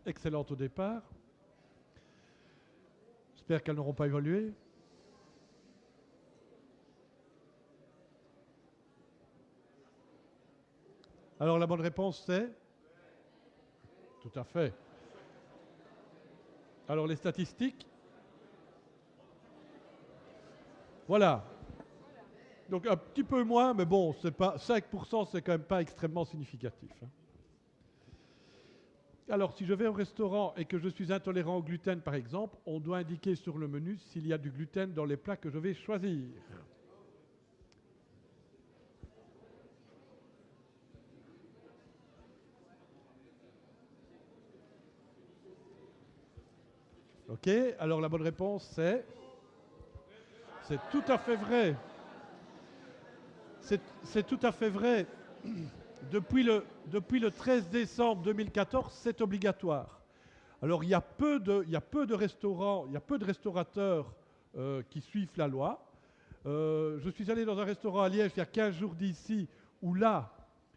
excellentes au départ. J'espère qu'elles n'auront pas évolué. Alors la bonne réponse c'est? Tout à fait. Alors les statistiques? Voilà. Donc un petit peu moins, mais bon, c'est pas 5%, c'est quand même pas extrêmement significatif. Hein. Alors, si je vais au restaurant et que je suis intolérant au gluten, par exemple, on doit indiquer sur le menu s'il y a du gluten dans les plats que je vais choisir. Ok, alors la bonne réponse c'est? C'est tout à fait vrai. C'est tout à fait vrai. Depuis le 13 décembre 2014, c'est obligatoire. Alors il y a peu de restaurants, il y a peu de restaurateurs qui suivent la loi. Je suis allé dans un restaurant à Liège il y a 15 jours d'ici, où là,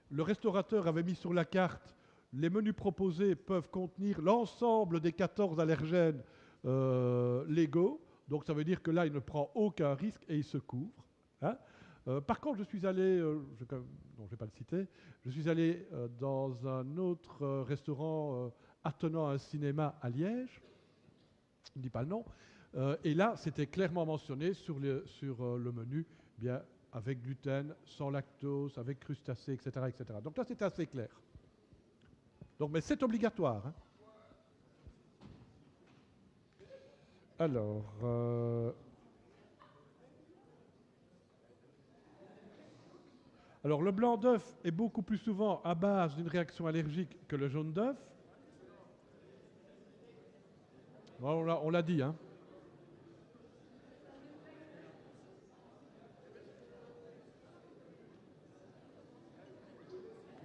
le restaurateur avait mis sur la carte les menus proposés peuvent contenir l'ensemble des 14 allergènes légaux. Donc ça veut dire que là, il ne prend aucun risque et il se couvre. Hein. Par contre, je suis allé, non, je ne vais pas le citer, je suis allé dans un autre restaurant attenant à un cinéma à Liège, je ne dis pas le nom, et là, c'était clairement mentionné sur le menu, bien avec gluten, sans lactose, avec crustacés, etc., etc. Donc là, c'était assez clair. Donc, mais c'est obligatoire. Hein. Alors, le blanc d'œuf est beaucoup plus souvent à base d'une réaction allergique que le jaune d'œuf. On l'a dit, hein.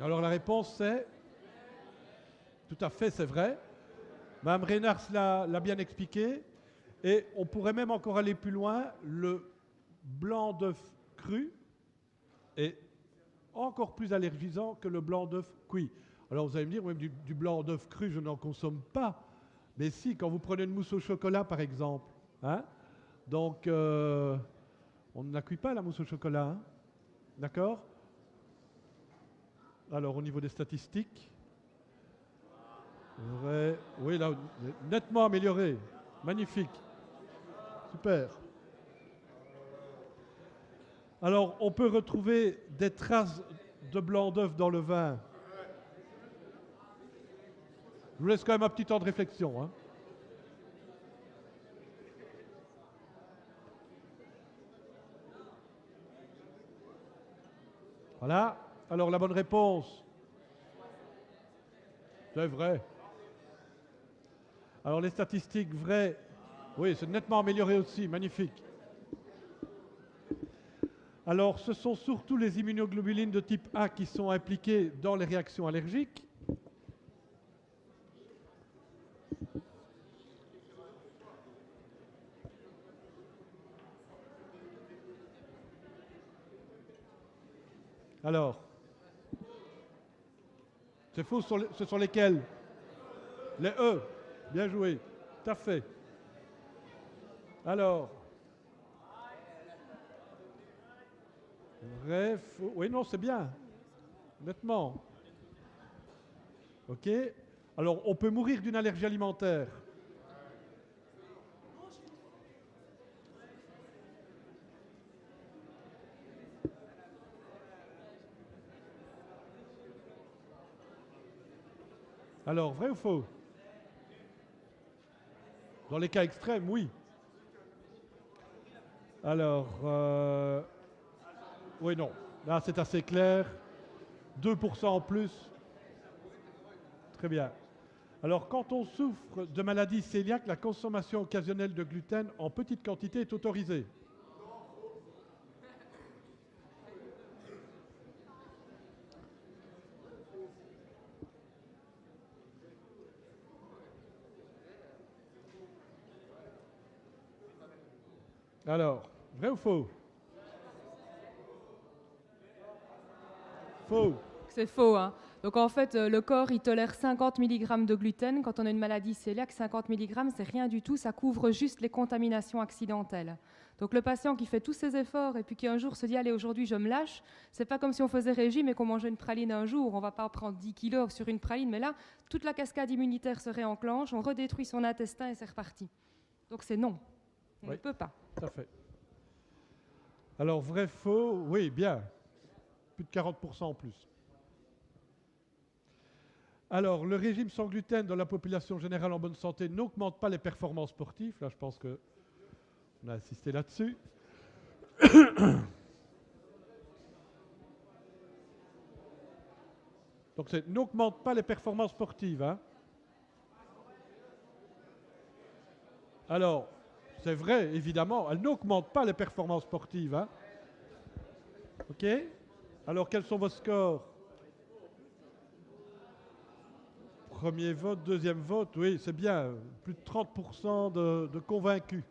Alors la réponse c'est, tout à fait, c'est vrai. Mme Reynars l'a bien expliqué. Et on pourrait même encore aller plus loin. Le blanc d'œuf cru est encore plus allergisant que le blanc d'œuf cuit. Alors vous allez me dire, même du blanc d'œuf cru, je n'en consomme pas. Mais si, quand vous prenez une mousse au chocolat, par exemple. Hein, donc, on ne la cuit pas, la mousse au chocolat. Hein, d'accord? Alors, au niveau des statistiques, Vrai. Oui, là, nettement amélioré. Magnifique. Super. Alors, on peut retrouver des traces de blanc d'œuf dans le vin. Je vous laisse quand même un petit temps de réflexion, hein. Voilà. Alors, la bonne réponse, c'est vrai. Alors, les statistiques vraies, oui, c'est nettement amélioré aussi. Magnifique. Alors, ce sont surtout les immunoglobulines de type A qui sont impliquées dans les réactions allergiques. Alors, c'est faux, ce sont lesquels? Les E. Bien joué. Tout à fait. Alors, vrai, faux. Oui, non, c'est bien. Nettement. OK. Alors, on peut mourir d'une allergie alimentaire. Alors, vrai ou faux? Dans les cas extrêmes, oui. Alors, oui, non. Là, c'est assez clair. 2% en plus. Très bien. Alors, quand on souffre de maladie cœliaque, la consommation occasionnelle de gluten en petite quantité est autorisée. Alors, vrai ou faux? Faux. C'est faux, hein. Donc en fait, le corps, il tolère 50 mg de gluten. Quand on a une maladie cœliaque, 50 mg, c'est rien du tout. Ça couvre juste les contaminations accidentelles. Donc le patient qui fait tous ses efforts et puis qui un jour se dit allez, aujourd'hui je me lâche, c'est pas comme si on faisait régime et qu'on mangeait une praline un jour. On va pas prendre 10 kilos sur une praline, mais là, toute la cascade immunitaire se réenclenche, on redétruit son intestin et c'est reparti. Donc c'est non. On ne peut pas. Tout à fait. Alors, vrai, faux, oui, bien. Plus de 40% en plus. Alors, le régime sans gluten dans la population générale en bonne santé n'augmente pas les performances sportives. Là, je pense qu'on a insisté là-dessus. Donc, c'est n'augmente pas les performances sportives, hein. Alors, c'est vrai, évidemment, elle n'augmente pas les performances sportives, hein. OK? Alors, quels sont vos scores? Premier vote, deuxième vote, oui, c'est bien. Plus de 30% de convaincus.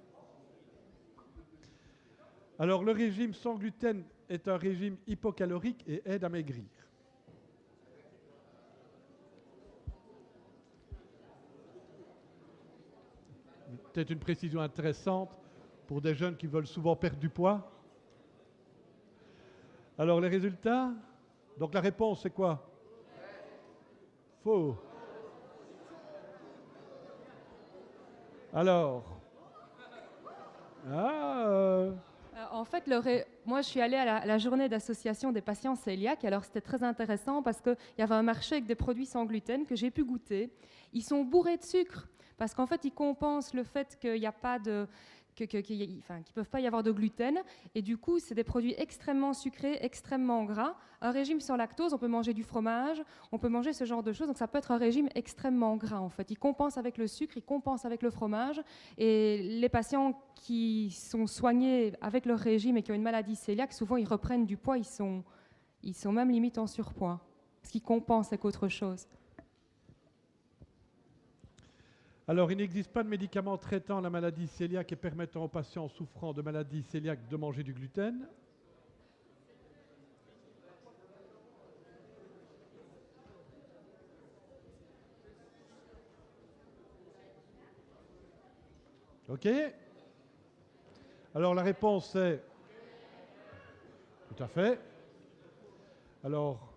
Alors, le régime sans gluten est un régime hypocalorique et aide à maigrir. Peut-être une précision intéressante pour des jeunes qui veulent souvent perdre du poids. Alors, les résultats? Donc, la réponse, c'est quoi? Faux. Alors, En fait, moi, je suis allée à la journée d'association des patients cœliaques. Alors, c'était très intéressant parce qu'il y avait un marché avec des produits sans gluten que j'ai pu goûter. Ils sont bourrés de sucre parce qu'en fait, ils compensent le fait qu'il n'y a pas de qu'il ne peuvent pas y avoir de gluten. Et du coup, c'est des produits extrêmement sucrés, extrêmement gras. Un régime sans lactose, on peut manger du fromage, on peut manger ce genre de choses. Donc ça peut être un régime extrêmement gras, en fait. Il compense avec le sucre, il compense avec le fromage. Et les patients qui sont soignés avec leur régime et qui ont une maladie cœliaque, souvent, ils reprennent du poids, ils sont même limite en surpoids. Ce qui compense avec autre chose. Alors, il n'existe pas de médicament traitant la maladie cœliaque et permettant aux patients souffrant de maladie cœliaque de manger du gluten. OK? Alors, la réponse est... Tout à fait. Alors,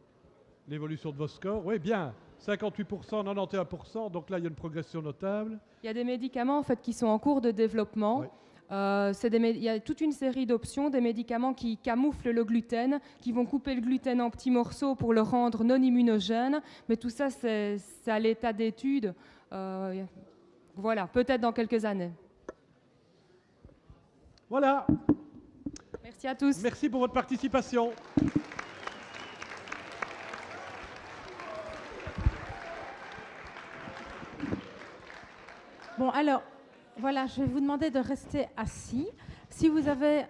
l'évolution de vos scores. Oui, bien. 58%, 91%. Donc là, il y a une progression notable. Il y a des médicaments en fait, qui sont en cours de développement. Oui. Il y a toute une série d'options, des médicaments qui camouflent le gluten, qui vont couper le gluten en petits morceaux pour le rendre non immunogène. Mais tout ça, c'est à l'état d'étude. Voilà, peut-être dans quelques années. Voilà. Merci à tous. Merci pour votre participation. Bon, alors, voilà, je vais vous demander de rester assis. Si vous avez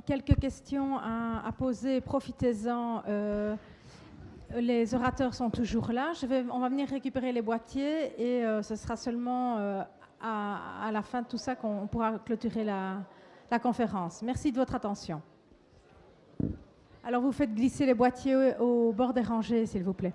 quelques questions à poser, profitez-en. Les orateurs sont toujours là. On va venir récupérer les boîtiers et ce sera seulement à la fin de tout ça qu'on pourra clôturer la conférence. Merci de votre attention. Alors, vous faites glisser les boîtiers au bord des rangées, s'il vous plaît.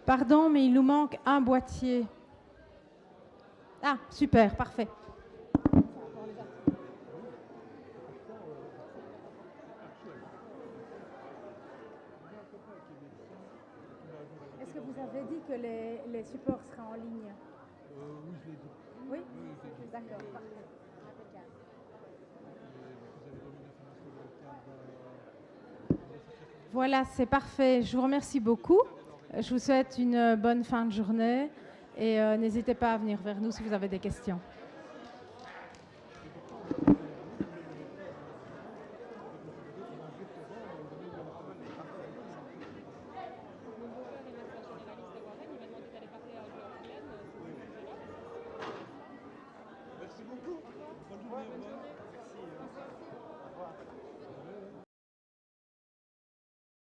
Pardon, mais il nous manque un boîtier. Ah, super, parfait. Est-ce que vous avez dit que les supports seraient en ligne? Oui, je l'ai dit. Oui? Oui, je l'ai dit. D'accord, parfait. Impeccable. Voilà, c'est parfait. Je vous remercie beaucoup. Je vous souhaite une bonne fin de journée et n'hésitez pas à venir vers nous si vous avez des questions.